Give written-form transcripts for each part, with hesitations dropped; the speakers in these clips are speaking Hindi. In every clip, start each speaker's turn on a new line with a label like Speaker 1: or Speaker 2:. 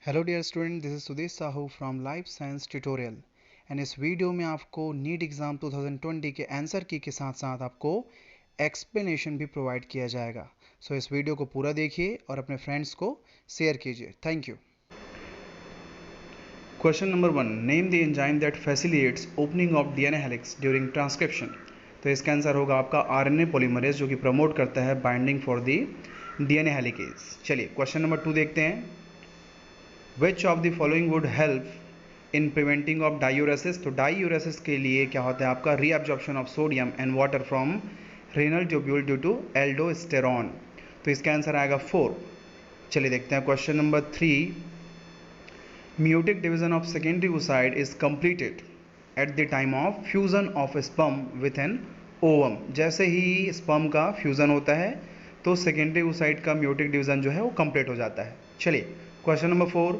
Speaker 1: Hello dear student, this is Sudesh Sahu from life science tutorial. And इस वीडियो में आपको नीट एग्ज़ाम 2020 के आंसर की के साथ साथ आपको एक्सप्लेनेशन भी प्रोवाइड किया जाएगा। सो इस वीडियो को पूरा देखिए और अपने फ्रेंड्स को शेयर कीजिए। Thank you. Question number 1, name the enzyme that facilitates opening of DNA helix during transcription. तो इसका आंसर होगा आपका आरएनए पॉलीमरेज, जो कि प्रमोट करता है binding for the DNA helicase. चलिए क्वेश्चन नंबर 2 देखते हैं। Which of the following would help in preventing of diuresis. तो डायूरेसिस के लिए क्या होता है आपका reabsorption of sodium and water from renal tubule due to aldosterone. तो इसका आंसर आएगा 4। चलिए देखते हैं question number 3। Meiotic division of secondary oocyte is completed at the time of fusion of sperm with an ovum. जैसे ही स्पर्म का फ्यूजन होता है तो सेकेंडरी oocyte का म्यूटिक डिवीजन जो है वो कंप्लीट हो जाता है। चलिए question number 4,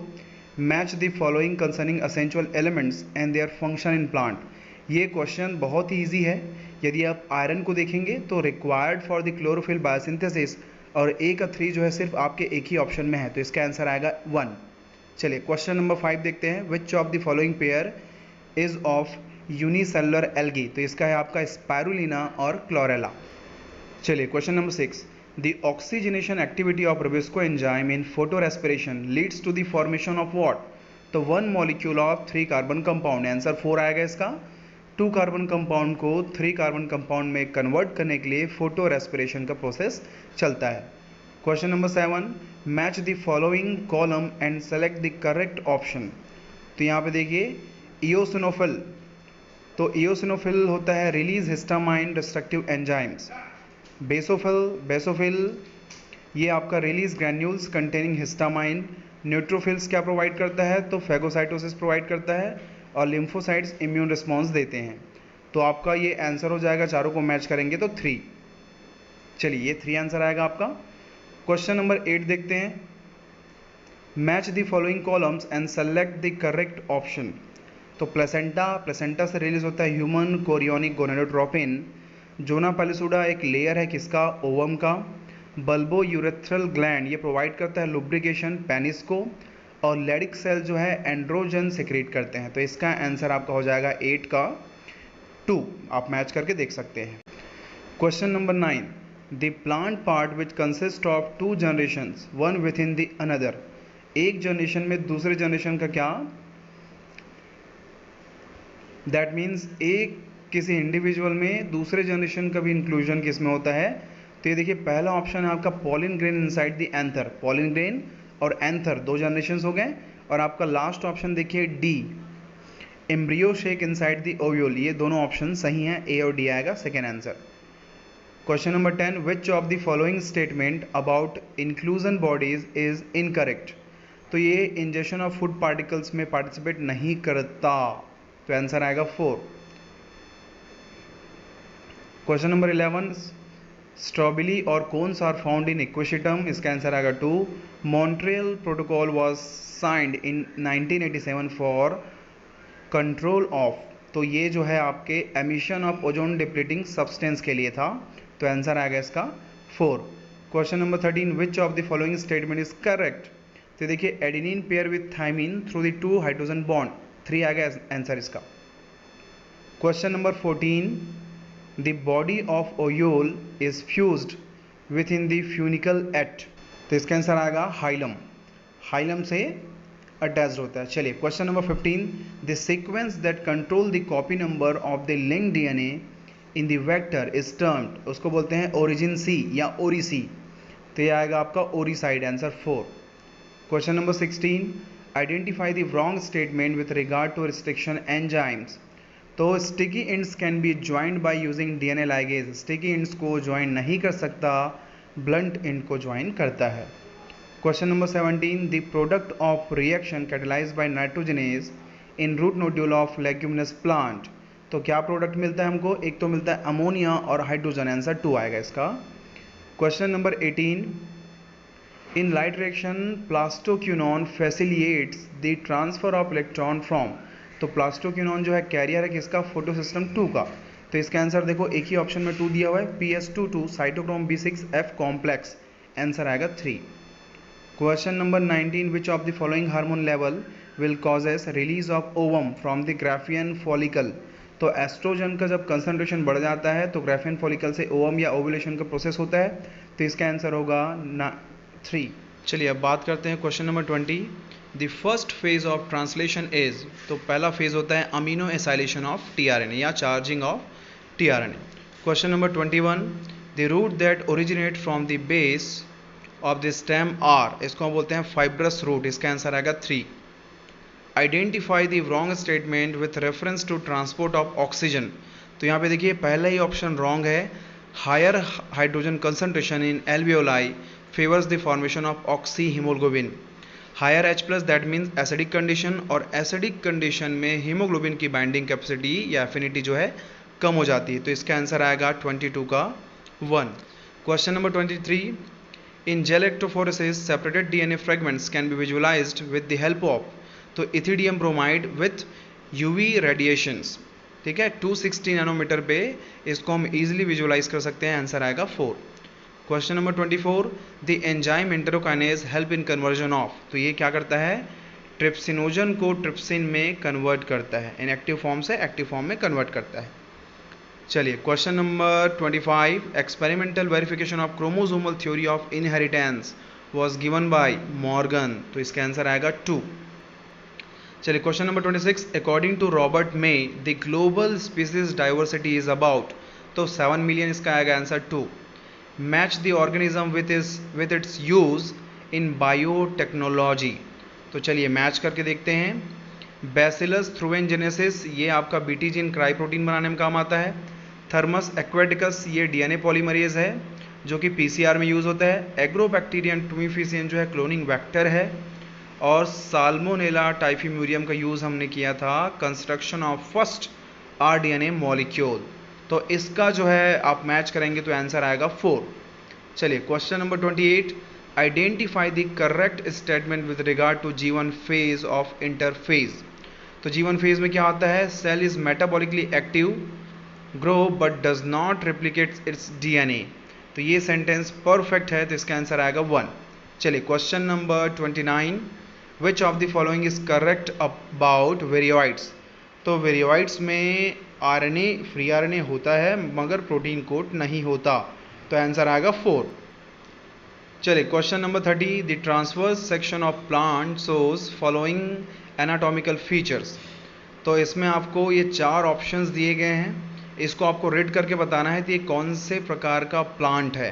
Speaker 1: match the following concerning essential elements and their function in plant. ये क्वेश्चन बहुत ही ईजी है। यदि आप आयरन को देखेंगे तो required for the chlorophyll biosynthesis और ए का 3 जो है सिर्फ आपके एक ही ऑप्शन में है, तो इसका आंसर आएगा 1। चलिए क्वेश्चन नंबर 5 देखते हैं। Which of the following pair is of unicellular algae. तो इसका है आपका स्पायरुलिना और क्लोरेला। चलिए question number 6, the oxygenation activity of Rubisco enzyme in photorespiration leads to the formation of what। तो 1 molecule of 3 carbon compound. Answer 4 आएगा इसका। 2 कार्बन कंपाउंड को 3 कार्बन कंपाउंड में कन्वर्ट करने के लिए फोटो रेस्पिरेशन का प्रोसेस चलता है। Question number 7, match the following column and select the correct option. तो यहाँ पे देखिए इओसिनोफिल। तो इओसिनोफिल होता है release histamine destructive enzymes. Basophil ये आपका release granules containing histamine. Neutrophils क्या प्रोवाइड करता है, तो फैगोसाइटोसिस प्रोवाइड करता है और लिम्फोसाइट्स इम्यून रिस्पॉन्स देते हैं। तो आपका ये आंसर हो जाएगा, चारों को मैच करेंगे तो 3। चलिए ये 3 आंसर आएगा आपका। क्वेश्चन नंबर 8 देखते हैं। Match the following columns and select the correct option. तो प्लेसेंटा से रिलीज होता है ह्यूमन कोरियोनिक गोनेडोट्रोपिन। जोना पैलिसुडा एक लेयर है किसका, ओवम का। बल्बो यूरेथ्रल ग्लैंड ये प्रोवाइड करता है लुब्रिकेशन पेनिस को। और लेडिक सेल जो है एंड्रोजन सेक्रेट करते हैं। तो इसका आंसर आपका हो जाएगा 8 का 2। आप मैच करके देख सकते हैं। Question number 9, the plant part which consist of 2 generations one with in the another. एक जनरेशन में दूसरे जनरेशन का क्या, दैट मीन्स एक किसी इंडिविजुअल में दूसरे जनरेशन का भी इंक्लूजन किसमें होता है। तो ये देखिए पहला ऑप्शन है आपका pollen grain inside the anther. Pollen grain और एंथर 2 जनरेशंस हो गए। और आपका लास्ट ऑप्शन देखिए D, embryo sac inside the ovule. ये दोनों ऑप्शन सही हैं, ए और डी आएगा second answer. Question number 10, which of the following statement about inclusion bodies is incorrect. तो ये इंजेक्शन ऑफ फूड पार्टिकल्स में पार्टिसिपेट नहीं करता, तो आंसर आएगा 4। क्वेश्चन नंबर 11, स्ट्रॉबेरी और कोन्स आर फाउंड इन इक्वेशिटम। इसका आंसर आएगा 2। Montreal protocol was signed in 1987 for control of. तो ये जो है आपके emission of ozone depleting substance के लिए था, तो आंसर आएगा इसका 4। Question number 13, which of the following statement is correct. तो देखिए adenine pair with thymine through the 2 hydrogen bond, 3 आएगा आंसर इसका। Question number 14, the body of ovule is fused within the funicle at। तो इसका आंसर आएगा हाइलम। हाइलम से अटैच्ड होता है। चलिए question number 15, the sequence that control the copy number of the linked DNA in the vector is termed। उसको बोलते हैं origin C या ORIC। तो ये आएगा आपका ओरिसाइड, answer 4। Question number 16, identify the wrong statement with regard to restriction enzymes। तो sticky ends can be joined by using DNA ligase. Sticky ends को ज्वाइन नहीं कर सकता, ब्लंट इंड को ज्वाइन करता है। Question number 17, the product of reaction catalysed by nitrogenase in root nodule of leguminous plant. तो क्या प्रोडक्ट मिलता है हमको, एक तो मिलता है अमोनिया और हाइड्रोजन, आंसर 2 आएगा इसका। Question number 18, in light reaction plastoquinone facilitates the transfer of electron from. तो प्लास्टोक्यूनॉन जो है कैरियर है किसका, फोटोसिस्टम 2 का। तो इसका आंसर देखो एक ही ऑप्शन में 2 दिया हुआ है, PS22 cytochrome B6F complex, answer आएगा 3। Question number 19, which of the following hormone level will causes release of ovum from the Graafian follicle. तो एस्ट्रोजन का जब कंसंट्रेशन बढ़ जाता है तो ग्राफियन फॉलिकल से ओवम या ओवुलेशन का प्रोसेस होता है, तो इसका आंसर होगा 3। चलिए अब बात करते हैं question number 20, the first phase of translation is. तो पहला फेज होता है अमीनो एसाइलेशन ऑफ टीआरएनए या charging of tRNA. Question number 21, the root that originate from the base of the stem are, इसको हम बोलते हैं फाइब्रस रूट, इसका आंसर आएगा 3। Identify the wrong statement with reference to transport of oxygen. तो यहाँ पे देखिए पहला ही ऑप्शन रॉन्ग है, higher hydrogen concentration in alveoli favours the formation of oxy haemoglobin. Higher H plus that means acidic condition, और एसिडिक कंडीशन में हीमोग्लोबिन की बाइंडिंग कैपेसिटी या एफिनिटी जो है कम हो जाती है, तो इसका आंसर आएगा 22 का 1। Question number 23, in gel electrophoresis separated DNA fragments can be visualized with the help of, तो ethidium bromide with UV radiations, ठीक है 260 नैनोमीटर पे इसको हम इजीली विजुलाइज कर सकते हैं, आंसर आएगा 4। Question number 24, the enzyme enterokinase help in conversion of, तो ये क्या करता है, ट्रिप्सिनोजन को ट्रिप्सिन में कन्वर्ट करता है, इनएक्टिव फॉर्म से एक्टिव फॉर्म में कन्वर्ट करता है। चलिए question number 25, experimental verification of chromosomal theory of inheritance was given by Morgan, तो इसका आंसर आएगा 2। चलिए question number 26, according to Robert May the global species diversity is about, तो 7 मिलियन, इसका आएगा answer 2। Match the organism with its use in biotechnology, तो चलिए मैच करके देखते हैं। बैसिलस थ्रूएनजेनेसिस, ये आपका बीटी जीन क्राई प्रोटीन बनाने में काम आता है। थर्मस एक्वेटिकस, ये डीएनए पॉलीमरेज है जो कि पीसीआर में यूज़ होता है। एग्रोबैक्टीरियम टुमिफिसियन जो है क्लोनिंग वेक्टर है। और साल्मोनेला टाइफिम्यूरियम का यूज़ हमने किया था construction of first rDNA molecule, तो इसका जो है आप मैच करेंगे तो आंसर आएगा 4। चलिए question number 28, identify the correct statement with regard to G1 phase of interphase. तो G1 फेज में क्या आता है, cell is metabolically active, grow but does not replicate its DNA, तो ये सेंटेंस परफेक्ट है, तो इसका आंसर आएगा 1। चलिए question number 29, which of the following is correct about वेरियोइड्स। तो वेरियोइड्स में आरएनए फ्री आरएनए होता है मगर प्रोटीन कोट नहीं होता, तो आंसर आएगा 4। चलिए question number 30, the transverse section of plant shows following anatomical features. तो इसमें आपको ये 4 ऑप्शंस दिए गए हैं, इसको आपको रेड करके बताना है कि ये कौन से प्रकार का प्लांट है,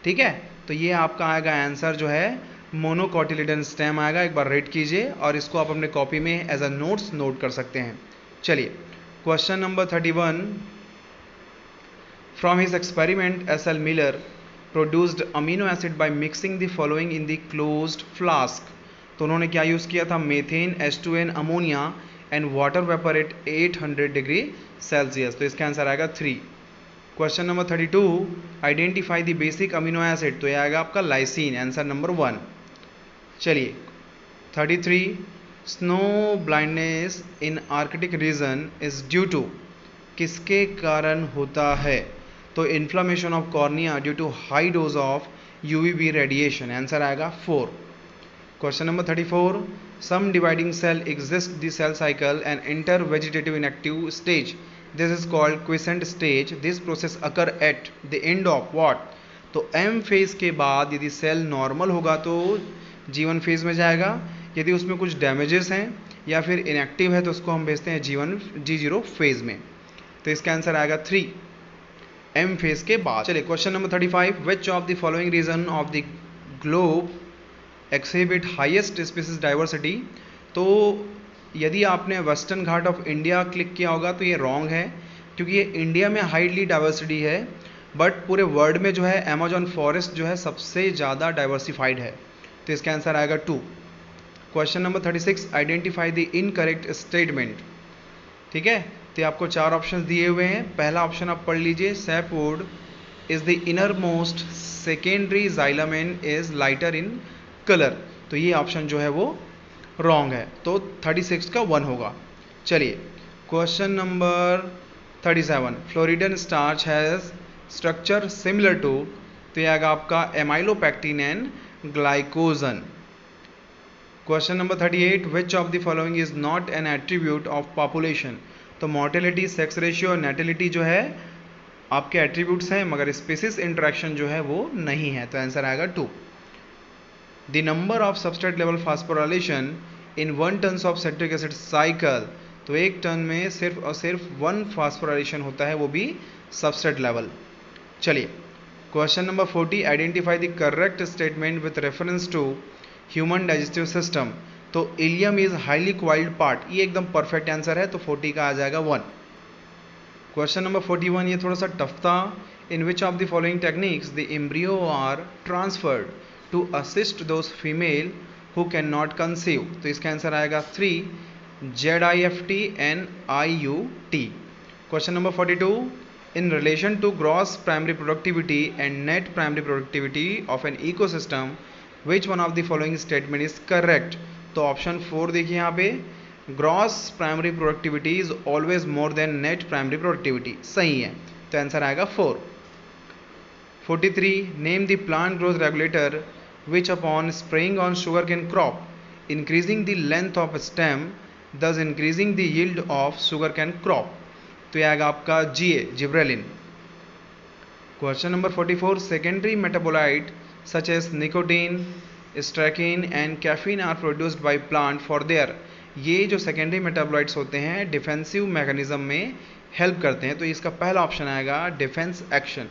Speaker 1: ठीक है। तो ये आपका आएगा आंसर जो है मोनोकोटिलिडन स्टेम आएगा, एक बार रेड कीजिए और इसको आप अपने कॉपी में एज अ नोट्स नोट कर सकते हैं। चलिए question number 31, from his experiment SL. Miller produced amino acid by mixing the following in the closed flask. तो उन्होंने क्या यूज़ किया था, methane, H2N, ammonia and water vapour eight 800 degree Celsius, तो इसका आंसर आएगा 3। Question number 32, identify the basic amino acid, तो यह आएगा आपका लाइसिन, आंसर नंबर 1। चलिए 33, snow blindness in arctic region is due to, किसके कारण होता है, तो inflammation of cornea due to high dose of UVB radiation, answer आएगा 4। Question number 34, some dividing cell exist the cell cycle and enter vegetative inactive stage, this is called quiescent stage, this process occur at the end of what, तो M फेज के बाद यदि सेल नॉर्मल होगा तो G1 फेज में जाएगा, यदि उसमें कुछ डैमेजेस हैं या फिर इनएक्टिव है तो उसको हम भेजते हैं G0 फेज में, तो इसका आंसर आएगा 3 M फेज के बाद। चलिए question number 35, which of the following region of the globe exhibit highest species diversity. तो यदि आपने western Ghat of India click किया होगा तो ये रॉन्ग है, क्योंकि ये इंडिया में हाईली डाइवर्सिटी है, बट पूरे वर्ल्ड में जो है अमेजॉन फॉरेस्ट जो है सबसे ज़्यादा डाइवर्सिफाइड है, तो इसका आंसर आएगा 2। Question number 36, identify the incorrect statement, ठीक है। तो आपको 4 ऑप्शन दिए हुए हैं, पहला ऑप्शन आप पढ़ लीजिए, sapwood is the inner most, secondary xylem is lighter in colour, तो ये ऑप्शन जो है वो रॉन्ग है, तो 36 का 1 होगा। चलिए question number 37, floridean starch has structure similar to, तो ये आएगा आपका amylopectin and glycogen, question number 38, which of the following is not an attribute of population. तो मोर्टेलिटी, सेक्स रेशियो और नेटिलिटी जो है आपके एट्रीब्यूट्स हैं, मगर स्पीसीज इंटरेक्शन जो है वो नहीं है, तो आंसर आएगा 2। The number of substrate level phosphorylation in 1 turn of citric acid cycle. तो 1 टन में सिर्फ और सिर्फ 1 फास्फोराइलेशन होता है, वो भी सबस्ट्रेट लेवल। चलिए question number 40, identify the correct statement with reference to human digestive system. तो ileum is highly coiled part, ये एकदम परफेक्ट आंसर है, तो 40 का आ जाएगा 1। क्वेश्चन नंबर 41, ये थोड़ा सा टफ था। इन विच of the following techniques the embryo are transferred to assist those female who can not conceive. तो इसका आंसर आएगा 3, ZIFT NIUT। Question number 42, in relation to gross primary productivity and net primary productivity of an ecosystem, which one of the following statement is correct। तो ऑप्शन 4 देखिए यहाँ पे, gross primary productivity is always more than net primary productivity, सही है, तो आंसर आएगा 4। 43, name the plant growth regulator which upon spraying on sugarcane crop increasing the length of stem thus increasing the yield of sugarcane crop। तो यह आएगा आपका GA, जिब्रेलिन। Question number 44, secondary metabolite such as nicotine, strychnine and caffeine are produced by plant for their. ये जो सेकेंडरी मेटाबोलाइट्स होते हैं डिफेंसिव मैकेनिज्म में हेल्प करते हैं, तो इसका पहला ऑप्शन आएगा defence action.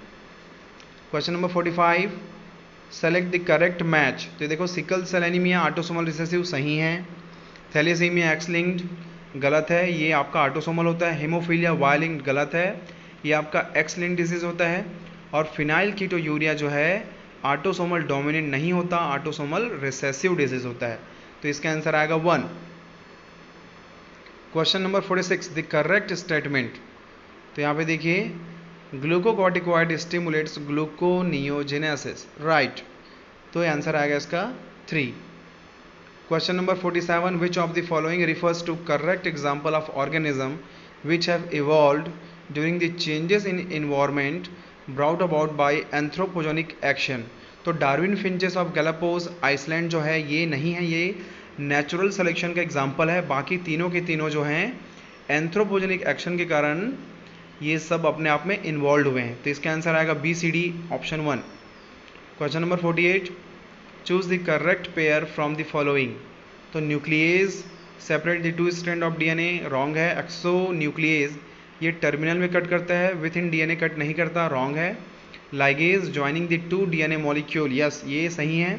Speaker 1: Question number 45, select the correct match. तो देखो sickle cell anaemia autosomal recessive सही है, थैलेसीमिया एक्स लिंक्ड गलत है, ये आपका ऑटोसोमल होता है, हेमोफीलिया वाई लिंक्ड गलत है, ये आपका एक्स लिंक्ड डिजीज होता है, और फिनाइल कीटोयूरिया जो है ऑटोसोमल डोमिनेंट नहीं होता, ऑटोसोमल रिसेसिव डिजीज होता है, तो इसका आंसर आएगा 1। Question number 46, the correct statement. तो यहाँ पे देखिए, ग्लूकोकॉर्टिकॉइड स्टिमुलेट्स ग्लूकोनियोजेनेसिस, राइट, तो आंसर आएगा इसका 3। Question number 47, which of the following refers to correct example of organism which have evolved during the changes in environment brought about by anthropogenic action। तो Darwin finches of Galapagos island जो है ये नहीं है, ये नेचुरल सिलेक्शन का एग्जाम्पल है, बाकी तीनों के तीनों जो हैं एंथ्रोपोजेनिक एक्शन के कारण ये सब अपने आप में इन्वॉल्व हुए हैं, तो इसका आंसर आएगा BCD option 1। Question number 48, choose the correct pair from the following. तो nucleus separate the 2 strand of DNA, wrong है। एक्सोन्यूक्लियस ये टर्मिनल में कट करता है, विथ इन DNA कट नहीं करता, रॉन्ग है। Ligase joining the 2 DNA molecule, yes ये सही है।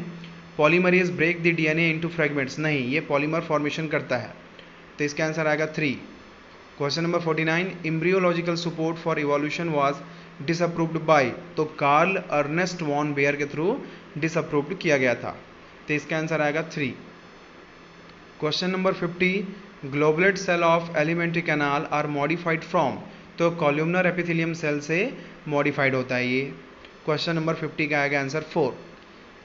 Speaker 1: Polymerase break the DNA into fragments, नहीं, ये पॉलीमर फॉर्मेशन करता है, तो इसका आंसर आएगा 3। Question number 49, embryological support for evolution was disapproved by. तो कार्ल अर्नेस्ट वॉन बेयर के थ्रू डिसअप्रूव्ड किया गया था, तो इसका आंसर आएगा 3। Question number 50, goblet cell of alimentary canal are modified from. तो कॉल्यूमनर एपिथेलियम सेल से मॉडिफाइड होता है ये। क्वेश्चन नंबर 50 का आएगा आंसर 4।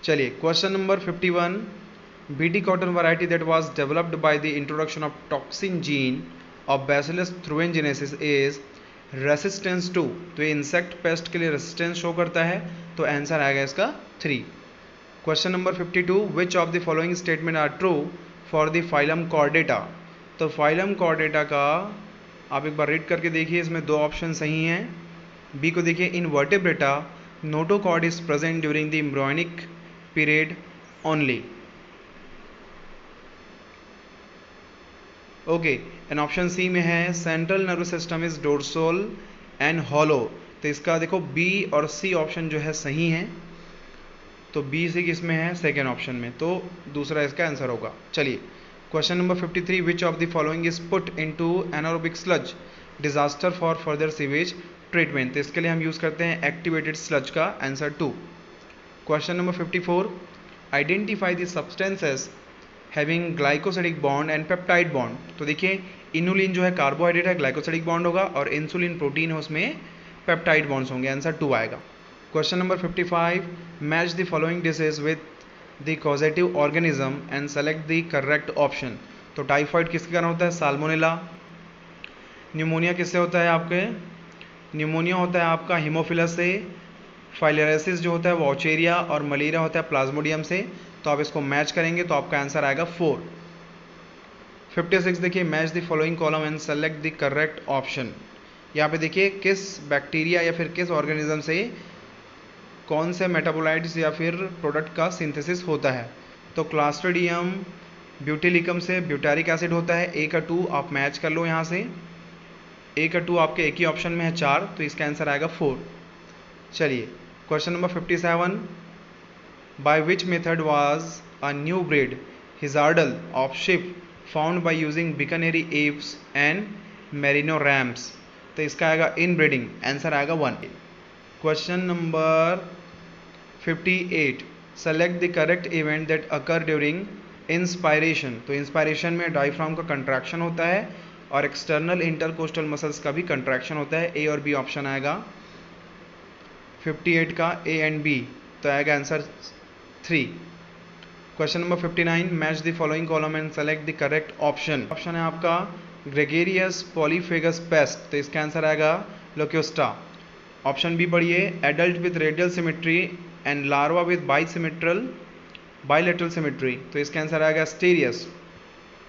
Speaker 1: चलिए question number 51, BT cotton variety that was developed by the introduction of toxin gene of bacillus thuringiensis is resistance to. तो ये इंसेक्ट पेस्ट के लिए रेसिस्टेंस शो करता है, तो आंसर आएगा इसका 3। Question number 52, which of the following statement are true for the phylum Chordata. तो फाइलम कॉर्डेटा का आप एक बार रीड करके देखिए, इसमें 2 ऑप्शन सही हैं। बी को देखिए, in vertebrata notochord is present during the embryonic period only, okay. And option C में है central nervous system is dorsal and hollow. तो इसका देखो बी और सी ऑप्शन जो है सही है, तो बी सी किस में है, सेकेंड ऑप्शन में, तो दूसरा इसका आंसर होगा। चलिए question number 53, which of the following is put into anaerobic sludge disaster for further sewage treatment. तो इसके लिए हम यूज़ करते हैं एक्टिवेटेड स्लज का, answer 2। Question number 54, identify the substances having glycosidic bond and peptide bond. तो देखिए इनुलिन जो है कार्बोहाइड्रेट है, ग्लाइकोसिडिक बॉन्ड होगा, और इंसुलिन प्रोटीन है, उसमें पेप्टाइड बॉन्ड्स होंगे, आंसर 2 आएगा। Question number 55, match the following disease with the causative organism and select the correct option. तो टाइफाइड किसके कारण होता है, साल्मोनेला। न्यूमोनिया किससे होता है, आपके न्यूमोनिया होता है आपका हीमोफिलस से। फाइलेरियासिस जो होता है वो ऑचेरिया, और मलेरिया होता है प्लाज्मोडियम से। तो आप इसको मैच करेंगे तो आपका आंसर आएगा 4। 56 देखिए, match the following column and select the correct option. यहाँ पे देखिए किस बैक्टीरिया या फिर किस ऑर्गेनिज्म से कौन से मेटाबोलाइट्स या फिर प्रोडक्ट का सिंथेसिस होता है। तो क्लास्ट्रीडियम ब्यूटिलिकम से ब्यूटारिक एसिड होता है। ए का 2 आप मैच कर लो यहाँ से, ए का 2 आपके एक ही ऑप्शन में है 4, तो इसका आंसर आएगा 4। चलिए question number 57, by which method was a new breed Hisardale of sheep found by using Bikaneri ewes and merino rams. तो इसका आएगा इन ब्रीडिंग, आंसर आएगा 1। Question number 58, select the correct event that occur during inspiration. तो इंस्पायरेशन में डायफ्राम का कंट्रैक्शन होता है और एक्सटर्नल इंटरकोस्टल मसल्स का भी कंट्रैक्शन होता है। ए और बी ऑप्शन आएगा 58 का, ए एंड बी, तो आएगा answer 3। Question number 59, match the following column and select the correct option. Option है आपका ग्रेगेरियस पॉलीफेगस पेस्ट, तो इसका आंसर आएगा लोक्योस्टा। ऑप्शन बी पढ़िए, adult with radial symmetry and larva with bilateral symmetry, तो इसका आंसर आएगा स्टेरियस।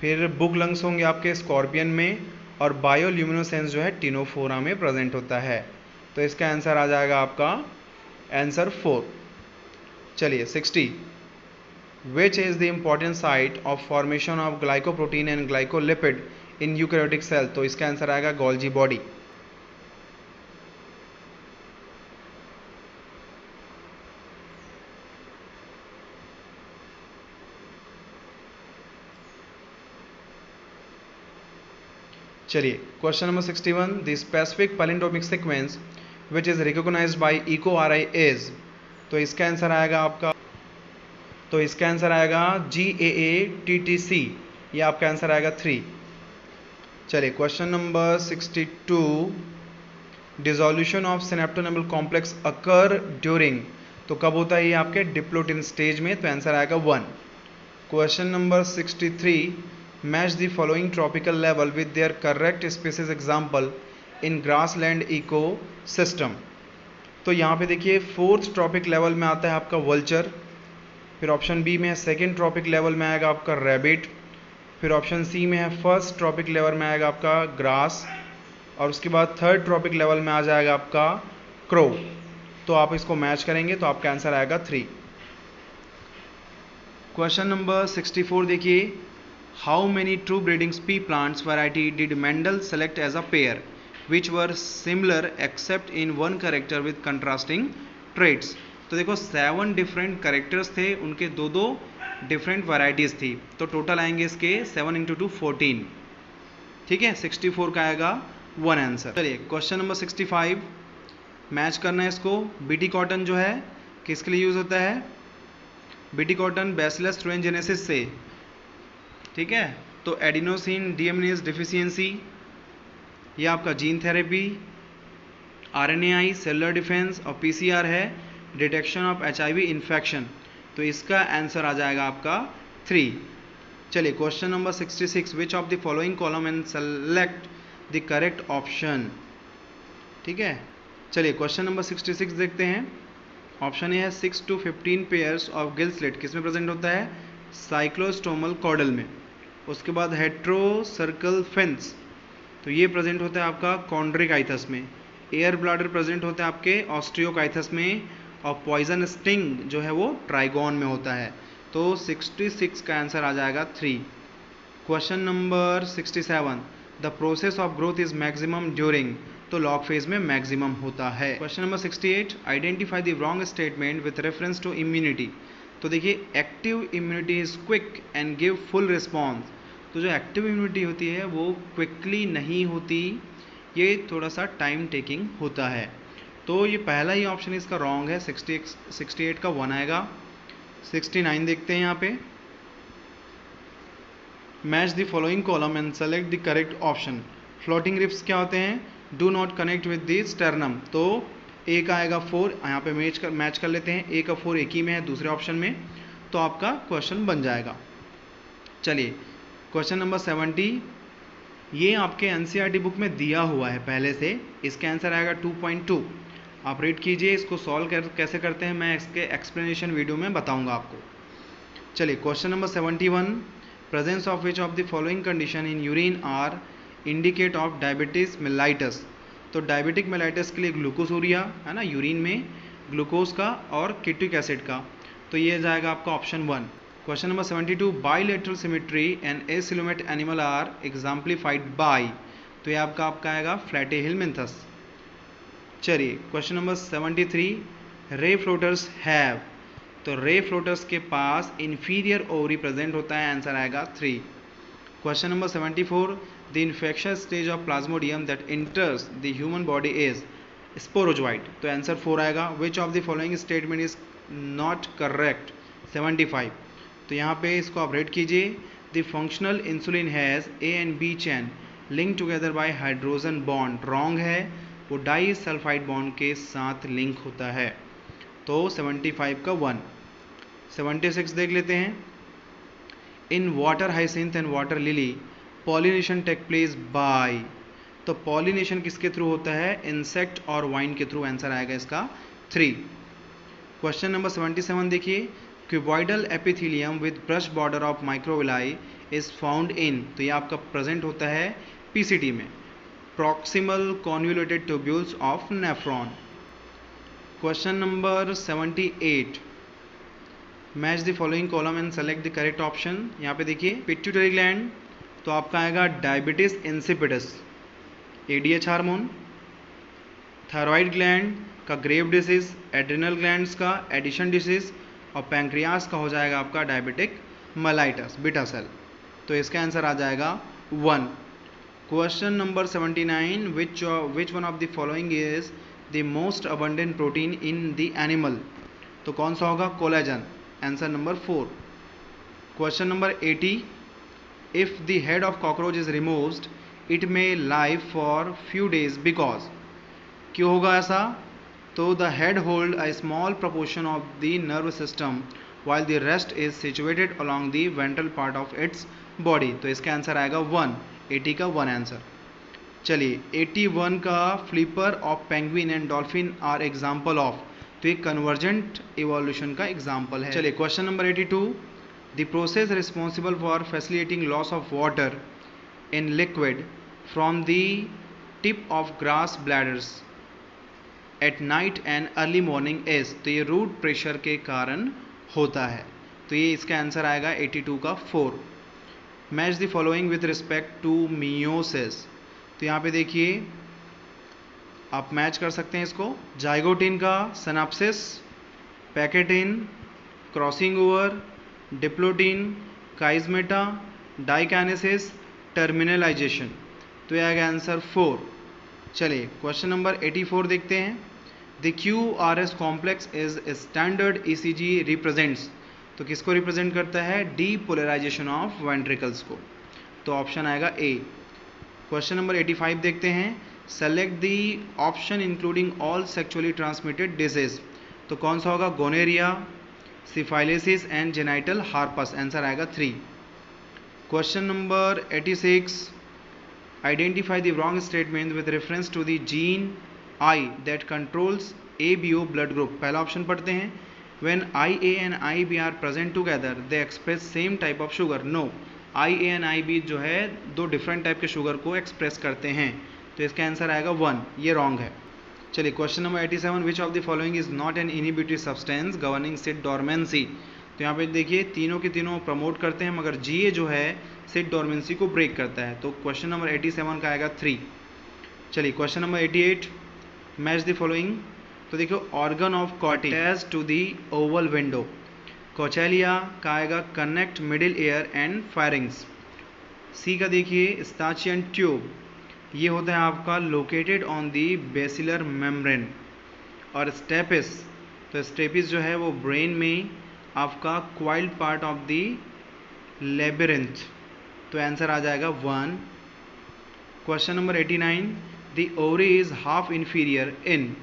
Speaker 1: फिर बुक लंग्स होंगे आपके स्कॉर्पियन में, और बायोल्यूमिनोसेंस जो है टिनोफोरा में प्रेजेंट होता है, तो इसका आंसर आ जाएगा आपका आंसर 4। चलिए 60, which is the important site of formation of glycoprotein and glycolipid in eukaryotic cell, तो इसका आंसर आएगा गोल्जी बॉडी। चलिए question number 61, the specific palindromic sequence which is recognised by EcoRI is, तो इसका आंसर आएगा आपका GAATTC, ये आपका आंसर आएगा 3। चलिए question number 62, dissolution of synaptonemal complex occur during, तो कब होता है ये आपके डिप्लोटिन स्टेज में, तो आंसर आएगा 1। Question number 63, match the following tropical level with their correct species example in grassland ecosystem. तो यहाँ पे देखिए 4th ट्रॉपिक लेवल में आता है आपका वल्चर, फिर ऑप्शन बी में है 2nd ट्रॉपिक लेवल में आएगा आपका रैबिट, फिर ऑप्शन सी में है 1st ट्रॉपिक लेवल में आएगा आपका ग्रास, और उसके बाद 3rd ट्रॉपिक लेवल में आ जाएगा आपका क्रो। तो आप इसको मैच करेंगे तो आपका आंसर आएगा 3। क्वेश्चन नंबर 64 देखिए, how many true breeding pea plants variety did Mendel select as a pair which were similar except in one character with contrasting traits. तो देखो 7 डिफरेंट कैरेक्टर्स थे, उनके दो डिफरेंट वैरायटीज़ थी, तो टोटल आएंगे इसके 7 × 2 14, ठीक है। 64 का आएगा 1 आंसर। चलिए क्वेश्चन नंबर 65, मैच करना है इसको। बीटी कॉटन जो है किसके लिए यूज़ होता है, बीटी कॉटन बैसिलस thuringiensis से, ठीक है। तो एडिनोसिन डीएमिनेज डिफिशियंसी, ये आपका gene therapy, RNAi cellular defence, और PCR है डिटेक्शन ऑफ HIV इन्फेक्शन, तो इसका आंसर आ जाएगा आपका 3। चलिए question number 66, which of the following column and select the correct option, ठीक है। चलिए क्वेश्चन नंबर 66 देखते हैं। ऑप्शन ए है 6 to 15 pairs of gill slit, किस में प्रेजेंट होता है, साइक्लोस्टोमल कॉर्डल में। उसके बाद हेट्रो सर्कल फेंस, तो ये प्रेजेंट होता है आपका कॉन्ड्रिकाइथस में। एयर ब्लाडर प्रेजेंट होता है आपके ऑस्ट्रियोकाइथस में, और पॉइजन स्टिंग जो है वो ट्राइगोन में होता है। तो 66 का आंसर आ जाएगा 3। Question number 67, the process of growth is maximum during, तो लॉग फेज में मैक्सिमम होता है। Question number 68, identify the wrong statement with reference to immunity. तो देखिए active immunity is quick and give full response, तो जो एक्टिव इम्यूनिटी होती है वो क्विकली नहीं होती, ये थोड़ा सा टाइम टेकिंग होता है। तो ये पहला ही ऑप्शन इसका रॉन्ग है, 68 का 1 आएगा। 69 देखते हैं यहाँ पे, match the following column and select the correct option. Floating ribs क्या होते हैं, do not connect with the sternum, तो ए का आएगा 4, यहाँ पे मैच कर लेते हैं। ए का 4 एक ही में है दूसरे ऑप्शन में, तो आपका क्वेश्चन बन जाएगा। चलिए क्वेश्चन नंबर 70, ये आपके NCERT बुक में दिया हुआ है पहले से, इसका आंसर आएगा 2.2। आप रीड कीजिए, इसको सॉल्व कैसे करते हैं मैं इसके एक्सप्लेनेशन वीडियो में बताऊंगा आपको। चलिए question number 71, presence of which of the following condition in urine are indicate of diabetes mellitus. तो डायबिटिक मेलाइटस के लिए ग्लूकोसूरिया है ना, यूरिन में ग्लूकोज का और कीटोइक एसिड का, तो ये जाएगा आपका option 1। Question number 72, bilateral symmetry and acoelomate animal are exemplified by. तो ये आपका आएगा फ्लैटीहेलमिन्थस। चलिए क्वेश्चन नंबर 73, रे फ्लोटर्स हैव। तो रे फ्लोटर्स के पास इंफीरियर ओवरी प्रेजेंट होता है, आंसर आएगा 3। Question number 74, the infectious stage of Plasmodium that enters the human body is sporozoite. तो आंसर 4 आएगा। Which of the following statement is not correct, 75। तो यहाँ पे इसको आप रेड कीजिए। The functional insulin has A and B chain link together by hydrogen bond, wrong है, वो डाई सल्फाइड बॉन्ड के साथ लिंक होता है। तो 75 का 1। 76 देख लेते हैं। In water hyacinth and water lily pollination take place by. तो पॉलिनेशन किसके थ्रू होता है, इंसेक्ट और वाइन के थ्रू, आंसर आएगा इसका 3। क्वेश्चन नंबर 77 देखिए, cuboidal epithelium with brush border of microvilli is found in. तो ये आपका प्रेजेंट होता है पीसीटी में, proximal convoluted tubules of nephron. Question number 78, match the following column and select the correct option. यहाँ पे देखिए, पिट्यूटरी ग्लैंड, तो आपका आएगा diabetes insipidus, ADH hormone. Thyroid gland का ग्रेव डिसीज, एड्रिनल ग्लैंड्स का एडिशन डिसीज, और पैंक्रियास का हो जाएगा आपका डायबिटिक मेलाइटस, बीटा सेल। तो इसका आंसर आ जाएगा 1। Question number 79, which one of the following is the most abundant protein in the animal. तो कौन सा होगा, collagen, answer number 4। Question number 80, if the head of cockroach is removed it may live for few days because. क्यों होगा ऐसा, तो the head hold a small proportion of the nerve system while the rest is situated along the ventral part of its body। तो इसका आंसर आएगा 1, 80 का 1 आंसर। चलिए 81 का, flipper of penguin and dolphin are example of. तो ये कन्वर्जेंट इवोल्यूशन का एग्जाम्पल है। चलिए question number 82, the process responsible for facilitating loss of water in liquid from the tip of grass bladders at night and early morning is. तो ये रूट प्रेशर के कारण होता है। तो ये इसका आंसर आएगा 82 का 4। Match the following with respect to meiosis. तो यहाँ पे देखिए, आप मैच कर सकते हैं इसको, जाइगोटिन का synapsis, pachytene, crossing over, diplotene, chiasmata, diakinesis, terminalization. तो ये आएगा आंसर 4। चलिए क्वेश्चन नंबर 84 देखते हैं। The QRS complex is standard ECG represents. तो किसको रिप्रेजेंट करता है, डीपोलराइजेशन ऑफ वेंट्रिकल्स को। तो ऑप्शन आएगा ए। क्वेश्चन नंबर 85 देखते हैं। Select the option including all sexually transmitted disease. तो कौन सा होगा, gonorrhoea, syphilis and genital herpes, answer आएगा 3। Question number 86, identify the wrong statement with reference to the gene I that controls ABO blood group। पहला ऑप्शन पढ़ते हैं, when IA and IB are present together they express same type of sugar। no, IA and IB जो है दो डिफरेंट टाइप के शुगर को एक्सप्रेस करते हैं। तो इसका आंसर आएगा 1, ये रॉन्ग है। चलिए question number 87, which of the following is not an inhibitory substance governing seed dormancy. तो यहाँ पे देखिए, तीनों के तीनों प्रमोट करते हैं, मगर GA जो है सिट डोरमेंसी को ब्रेक करता है। तो क्वेश्चन नंबर 87 का आएगा 3। चलिए question number 88, match the following. तो देखो, organ of Corti to the oval window. Cochlea का आएगा connect middle ear and pharynx. C का देखिए, स्टाचियन ट्यूब, ये होता है आपका located on the basilar membrane. और स्टेपिस, तो स्टेपिस जो है वो ब्रेन में आपका coiled part of the labyrinth. तो आंसर आ जाएगा 1। Question number 89, the ovary is half inferior इन।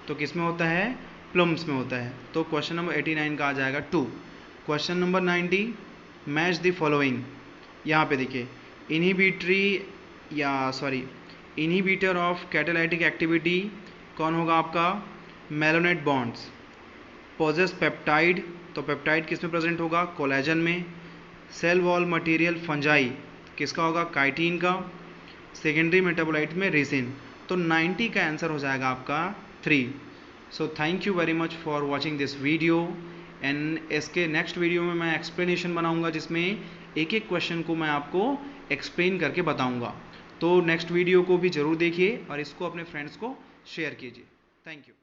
Speaker 1: तो किस में होता है, प्लम्स में होता है। तो क्वेश्चन नंबर 89 का आ जाएगा 2। Question number 90, match the following. यहाँ पे देखिए, इनहिबिटर ऑफ कैटालाइटिक एक्टिविटी कौन होगा आपका, मेलोनेट बॉन्ड्स। पोजेस पेप्टाइड तो पेप्टाइड किस में प्रेजेंट होगा? कोलेजन में। सेल वॉल मटेरियल फंजाई किसका होगा? काइटिन का। सेकेंडरी मेटाबोलाइट में रेसिन। तो 90 का आंसर हो जाएगा आपका 3। So thank you very much for watching this video and इसके नेक्स्ट वीडियो में मैं एक्सप्लेनेशन बनाऊंगा जिसमें एक एक क्वेश्चन को मैं आपको एक्सप्लेन करके बताऊंगा। तो नेक्स्ट वीडियो को भी ज़रूर देखिए और इसको अपने फ्रेंड्स को शेयर कीजिए। Thank you.